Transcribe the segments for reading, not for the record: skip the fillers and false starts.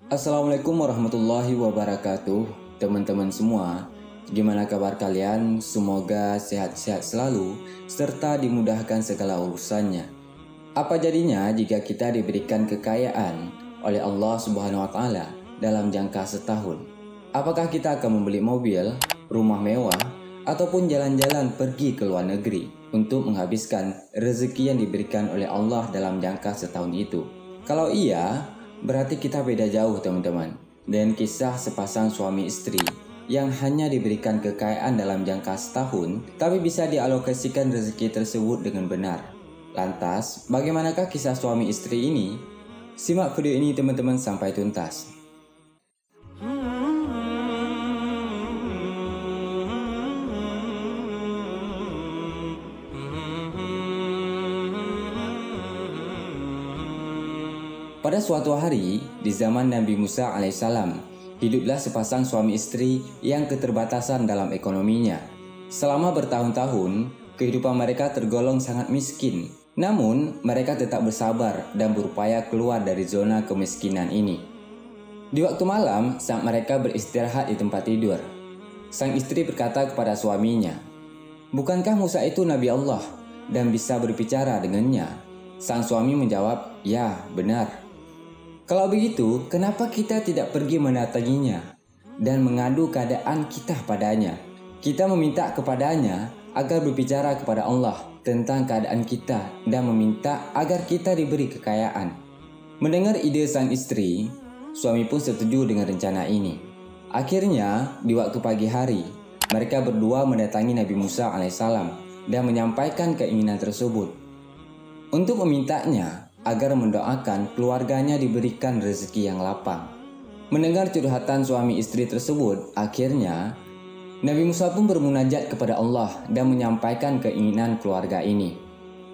Assalamualaikum warahmatullahi wabarakatuh. Teman-teman semua, gimana kabar kalian? Semoga sehat-sehat selalu serta dimudahkan segala urusannya. Apa jadinya jika kita diberikan kekayaan oleh Allah Subhanahu wa taala dalam jangka setahun? Apakah kita akan membeli mobil, rumah mewah, ataupun jalan-jalan pergi ke luar negeri untuk menghabiskan rezeki yang diberikan oleh Allah dalam jangka setahun itu? Kalau iya, berarti kita beda jauh teman-teman. Dan kisah sepasang suami istri yang hanya diberikan kekayaan dalam jangka setahun, tapi bisa dialokasikan rezeki tersebut dengan benar. Lantas, bagaimanakah kisah suami istri ini? Simak video ini teman-teman sampai tuntas. Pada suatu hari, di zaman Nabi Musa alaihissalam, hiduplah sepasang suami istri yang keterbatasan dalam ekonominya. Selama bertahun-tahun, kehidupan mereka tergolong sangat miskin. Namun, mereka tetap bersabar dan berupaya keluar dari zona kemiskinan ini. Di waktu malam, saat mereka beristirahat di tempat tidur, sang istri berkata kepada suaminya, "Bukankah Musa itu Nabi Allah dan bisa berbicara dengannya?" Sang suami menjawab, "Ya, benar." "Kalau begitu, kenapa kita tidak pergi mendatanginya dan mengadu keadaan kita padanya? Kita meminta kepadanya agar berbicara kepada Allah tentang keadaan kita dan meminta agar kita diberi kekayaan." Mendengar ide sang istri, suami pun setuju dengan rencana ini. Akhirnya, di waktu pagi hari, mereka berdua mendatangi Nabi Musa alaihissalam dan menyampaikan keinginan tersebut untuk memintanya agar mendoakan keluarganya diberikan rezeki yang lapang. Mendengar curhatan suami istri tersebut, akhirnya Nabi Musa pun bermunajat kepada Allah dan menyampaikan keinginan keluarga ini.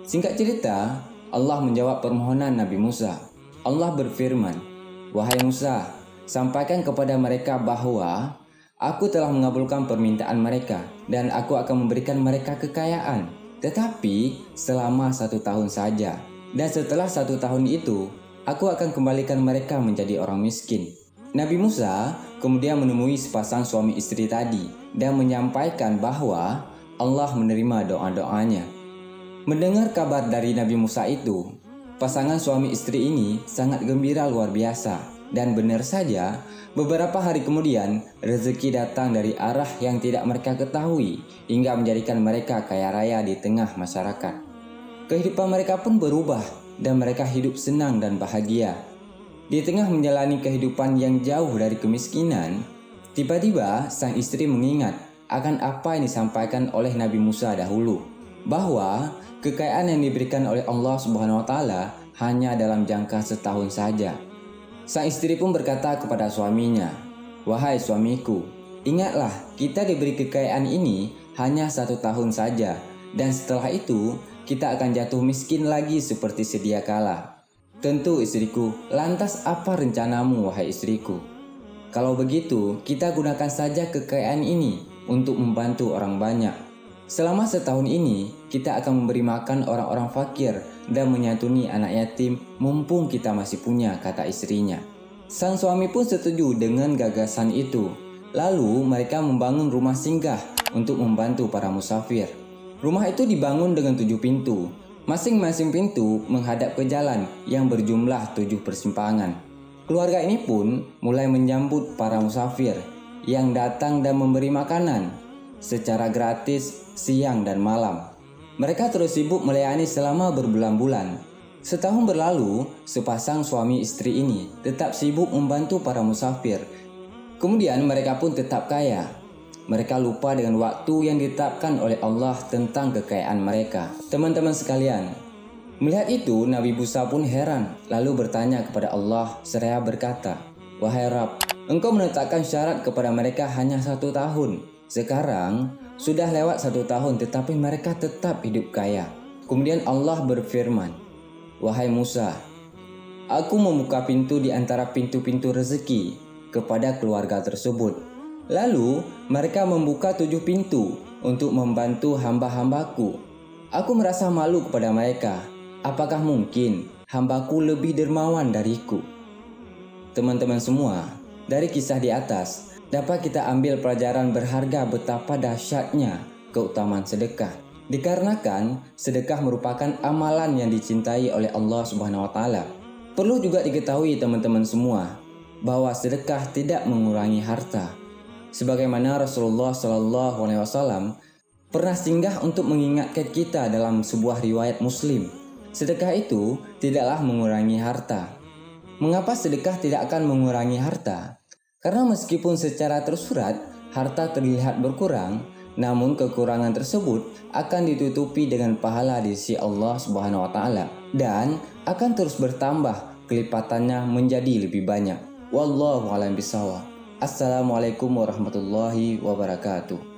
Singkat cerita, Allah menjawab permohonan Nabi Musa. Allah berfirman, "Wahai Musa, sampaikan kepada mereka bahwa Aku telah mengabulkan permintaan mereka dan Aku akan memberikan mereka kekayaan, tetapi selama 1 tahun saja. Dan setelah 1 tahun itu, Aku akan kembalikan mereka menjadi orang miskin." Nabi Musa kemudian menemui sepasang suami istri tadi dan menyampaikan bahwa Allah menerima doa-doanya. Mendengar kabar dari Nabi Musa itu, pasangan suami istri ini sangat gembira luar biasa. Dan benar saja, beberapa hari kemudian rezeki datang dari arah yang tidak mereka ketahui hingga menjadikan mereka kaya raya di tengah masyarakat. Kehidupan mereka pun berubah dan mereka hidup senang dan bahagia. Di tengah menjalani kehidupan yang jauh dari kemiskinan, tiba-tiba sang istri mengingat akan apa yang disampaikan oleh Nabi Musa dahulu, bahwa kekayaan yang diberikan oleh Allah Subhanahu wa taala hanya dalam jangka setahun saja. Sang istri pun berkata kepada suaminya, "Wahai suamiku, ingatlah kita diberi kekayaan ini hanya 1 tahun saja, dan setelah itu kita akan jatuh miskin lagi seperti sedia kala." "Tentu istriku, lantas apa rencanamu wahai istriku?" "Kalau begitu, kita gunakan saja kekayaan ini untuk membantu orang banyak. Selama setahun ini, kita akan memberi makan orang-orang fakir dan menyantuni anak yatim mumpung kita masih punya," kata istrinya. Sang suami pun setuju dengan gagasan itu. Lalu mereka membangun rumah singgah untuk membantu para musafir. Rumah itu dibangun dengan 7 pintu. Masing-masing pintu menghadap ke jalan yang berjumlah 7 persimpangan. Keluarga ini pun mulai menyambut para musafir yang datang dan memberi makanan secara gratis siang dan malam. Mereka terus sibuk melayani selama berbulan-bulan. Setahun berlalu, sepasang suami istri ini tetap sibuk membantu para musafir. Kemudian mereka pun tetap kaya. Mereka lupa dengan waktu yang ditetapkan oleh Allah tentang kekayaan mereka. Teman-teman sekalian, melihat itu Nabi Musa pun heran, lalu bertanya kepada Allah seraya berkata, "Wahai Rabb, Engkau menetapkan syarat kepada mereka hanya 1 tahun. Sekarang sudah lewat 1 tahun tetapi mereka tetap hidup kaya." Kemudian Allah berfirman, "Wahai Musa, Aku membuka pintu di antara pintu-pintu rezeki kepada keluarga tersebut. Lalu mereka membuka 7 pintu untuk membantu hamba-hambaku. Aku merasa malu kepada mereka. Apakah mungkin hambaku lebih dermawan dariku?" Teman-teman semua, dari kisah di atas dapat kita ambil pelajaran berharga betapa dahsyatnya keutamaan sedekah. Dikarenakan sedekah merupakan amalan yang dicintai oleh Allah Subhanahu wa taala. Perlu juga diketahui teman-teman semua bahwa sedekah tidak mengurangi harta. Sebagaimana Rasulullah Shallallahu alaihi wasallam pernah singgah untuk mengingatkan kita dalam sebuah riwayat Muslim. Sedekah itu tidaklah mengurangi harta. Mengapa sedekah tidak akan mengurangi harta? Karena meskipun secara tersurat harta terlihat berkurang, namun kekurangan tersebut akan ditutupi dengan pahala di sisi Allah Subhanahu wa taala dan akan terus bertambah kelipatannya menjadi lebih banyak. Wallahu a'lam bishawab. Assalamualaikum warahmatullahi wabarakatuh.